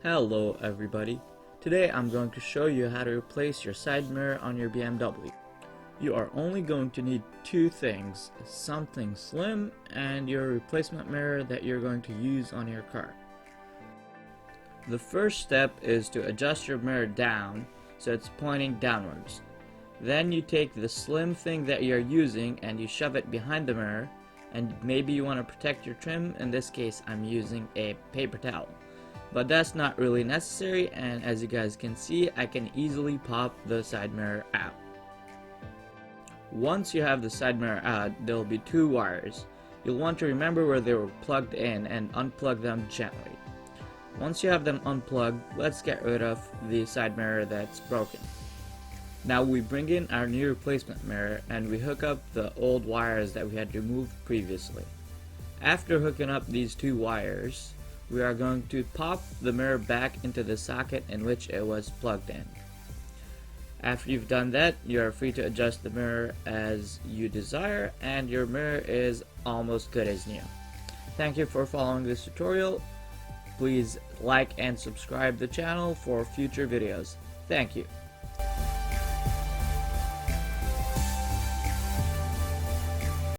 Hello everybody. Today I'm going to show you how to replace your side mirror on your BMW. You are only going to need two things, something slim and your replacement mirror that you're going to use on your car. The first step is to adjust your mirror down so it's pointing downwards. Then you take the slim thing that you're using and you shove it behind the mirror, and maybe you want to protect your trim. In this case I'm using a paper towel. But that's not really necessary, and as you guys can see, I can easily pop the side mirror out. Once you have the side mirror out, there will be two wires. You'll want to remember where they were plugged in and unplug them gently. Once you have them unplugged, let's get rid of the side mirror that's broken. Now we bring in our new replacement mirror and we hook up the old wires that we had removed previously. After hooking up these two wires, we are going to pop the mirror back into the socket in which it was plugged in. After you've done that, you are free to adjust the mirror as you desire, and your mirror is almost good as new. Thank you for following this tutorial. Please like and subscribe the channel for future videos. Thank you.